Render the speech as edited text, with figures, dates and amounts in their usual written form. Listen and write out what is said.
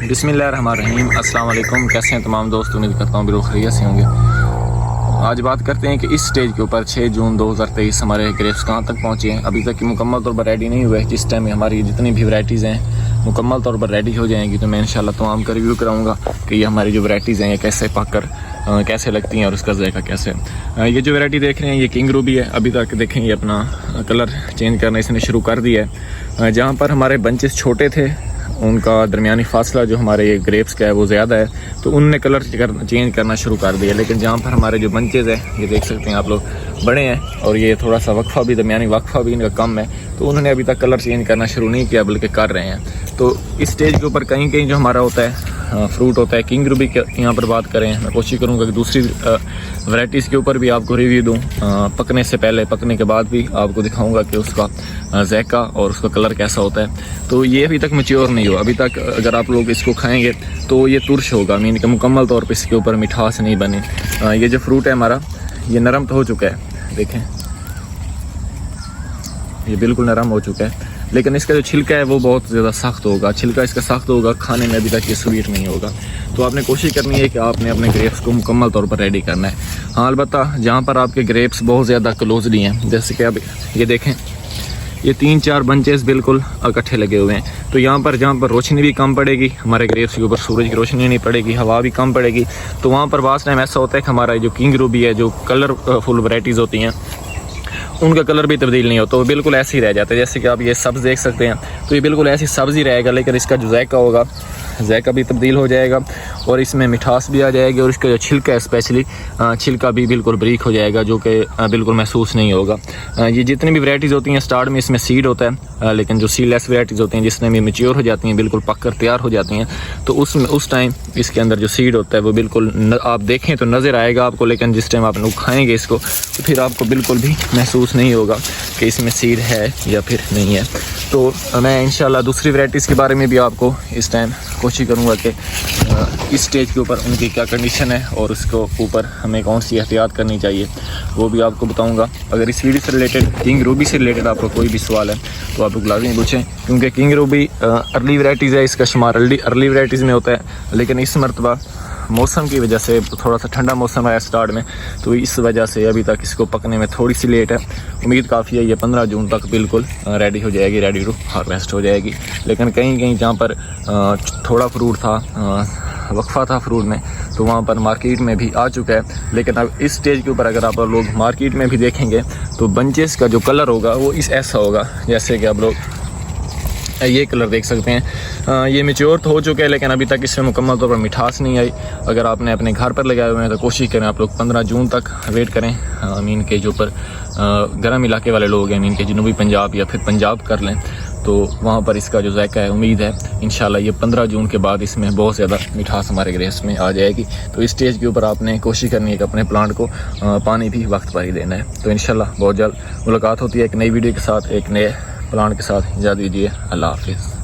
बिस्मिल्लाहिर्रहमानिर्रहीम। अस्सलाम वालेकुम। कैसे हैं तमाम दोस्त? उम्मीद करता हूँ बिल्कुल खैरियत से होंगे। आज बात करते हैं कि इस स्टेज के ऊपर 6 जून 2023 हमारे ग्रेप्स कहाँ तक पहुँचे हैं। अभी तक कि मुकम्मल तौर पर रेडी नहीं हुए। जिस टाइम में हमारी जितनी भी वैराइटीज़ हैं मुकम्मल तौर पर रेडी हो जाएंगी तो मैं इंशाल्लाह तमाम का रिव्यू कराऊंगा कि ये हमारी जो वैराइटीज़ हैं ये कैसे पककर कैसे लगती हैं और उसका जायका कैसे है। ये जो वैरायटी देख रहे हैं ये किंग रूबी है। अभी तक देखें ये अपना कलर चेंज करना इसने शुरू कर दिया है। जहाँ पर हमारे बंचेस छोटे थे उनका दरमियानी फासला जो हमारे ये ग्रेप्स का है वो ज़्यादा है तो उनने कलर चेंज करना शुरू कर दिया। लेकिन जहाँ पर हमारे जो बंचेज़ हैं ये देख सकते हैं आप लोग बड़े हैं और ये थोड़ा सा वक्फा भी दरमियानी वक्फा भी इनका कम है तो उन्होंने अभी तक कलर चेंज करना शुरू नहीं किया बल्कि कर रहे हैं। तो इस स्टेज के ऊपर कहीं कहीं जो हमारा होता है फ्रूट होता है किंग रूबी के यहाँ पर बात करें मैं कोशिश करूँगा कि दूसरी वैराइटीज़ के ऊपर भी आपको रिव्यू दूँ। पकने से पहले पकने के बाद भी आपको दिखाऊंगा कि उसका जायका और उसका कलर कैसा होता है। तो ये अभी तक मैच्योर नहीं हुआ। अभी तक अगर आप लोग इसको खाएंगे तो ये तुर्श होगा मीन के मुकम्मल तौर पर इसके ऊपर मिठास नहीं बनी। ये जो फ्रूट है हमारा ये नरम तो हो चुका है, देखें ये बिल्कुल नरम हो चुका है लेकिन इसका जो छिलका है वो बहुत ज़्यादा सख्त होगा। छिलका इसका सख्त होगा, खाने में अभी तक ये स्वीट नहीं होगा। तो आपने कोशिश करनी है कि आपने अपने ग्रेप्स को मुकम्मल तौर पर रेडी करना है। हाँ अलबत्ता जहाँ पर आपके ग्रेप्स बहुत ज़्यादा क्लोजली हैं जैसे कि अब ये देखें ये 3-4 बंचेस बिल्कुल इकट्ठे लगे हुए हैं तो यहाँ पर जहाँ पर रोशनी भी कम पड़ेगी हमारे ग्रेप्स के ऊपर सूरज की रोशनी नहीं पड़ेगी, हवा भी कम पड़ेगी तो वहाँ पर बास टाइम ऐसा होता है कि हमारा जो किंग रूबी है जो कलरफुल वैराइटीज़ होती हैं उनका कलर भी तब्दील नहीं होता, वो बिल्कुल ऐसे ही रह जाता है। जैसे कि आप ये सब्ज़ देख सकते हैं तो ये बिल्कुल ऐसी सब्ज़ ही रहेगा लेकिन इसका जो जायका होगा जायका भी तब्दील हो जाएगा और इसमें मिठास भी आ जाएगी और इसका जो छिलका है स्पेशली छिलका भी बिल्कुल ब्रीक हो जाएगा जो कि बिल्कुल महसूस नहीं होगा। ये जितनी भी वैराइटीज़ होती हैं स्टार्ट में इसमें सीड होता है लेकिन जो सीडलेस वैराइटीज़ होती हैं जिसमें भी मैच्योर हो जाती हैं बिल्कुल पक कर तैयार हो जाती हैं तो उस टाइम इसके अंदर जो सीड होता है वो बिल्कुल आप देखें तो नज़र आएगा आपको लेकिन जिस टाइम आप लोग खाएँगे इसको तो फिर आपको बिल्कुल भी महसूस नहीं होगा कि इसमें सीड है या फिर नहीं है। तो मैं इंशाल्लाह दूसरी वैराइटीज़ के बारे में भी आपको इस टाइम कोशिश करूँगा कि इस स्टेज के ऊपर उनकी क्या कंडीशन है और उसको ऊपर हमें कौन सी एहतियात करनी चाहिए वो भी आपको बताऊँगा। अगर इस वीडियो से रिलेटेड किंग रूबी से रिलेटेड आपको कोई भी सवाल है तो आप लोग लाजमी पूछें क्योंकि किंग रूबी अर्ली वैराइटीज़ है, इसका शुमार अर्ली वैराइटीज़ में होता है लेकिन इस मरतबा मौसम की वजह से थोड़ा सा ठंडा मौसम है स्टार्ट में तो इस वजह से अभी तक इसको पकने में थोड़ी सी लेट है। उम्मीद काफ़ी है ये 15 जून तक बिल्कुल रेडी हो जाएगी, रेडी टू हार्वेस्ट हो जाएगी। लेकिन कहीं कहीं जहाँ पर थोड़ा फ्रूट था वक्फा था फ्रूट में तो वहाँ पर मार्केट में भी आ चुका है। लेकिन अब इस स्टेज के ऊपर अगर आप लोग मार्केट में भी देखेंगे तो बंचेस का जो कलर होगा वो इस ऐसा होगा जैसे कि आप लोग ये कलर देख सकते हैं। ये मैच्योर तो हो चुका है लेकिन अभी तक इसमें मुकम्मल तौर पर मिठास नहीं आई। अगर आपने अपने घर पर लगाए हुए हैं तो कोशिश करें आप लोग 15 जून तक वेट करें। मीन के जो ऊपर गर्म इलाके वाले लोग हैं मीन के जनूबी पंजाब या फिर पंजाब कर लें तो वहाँ पर इसका जो जायका है उम्मीद है इंशाल्लाह ये 15 जून के बाद इसमें बहुत ज़्यादा मिठास हमारे ग्रेप्स में आ जाएगी। तो इस स्टेज के ऊपर आपने कोशिश करनी है कि अपने प्लांट को पानी भी वक्त पर ही देना है। तो इंशाल्लाह बहुत जल्द मुलाकात होती है एक नई वीडियो के साथ, एक नए प्लांट के साथ। इजाज़त दीजिए, अल्लाह हाफिज़।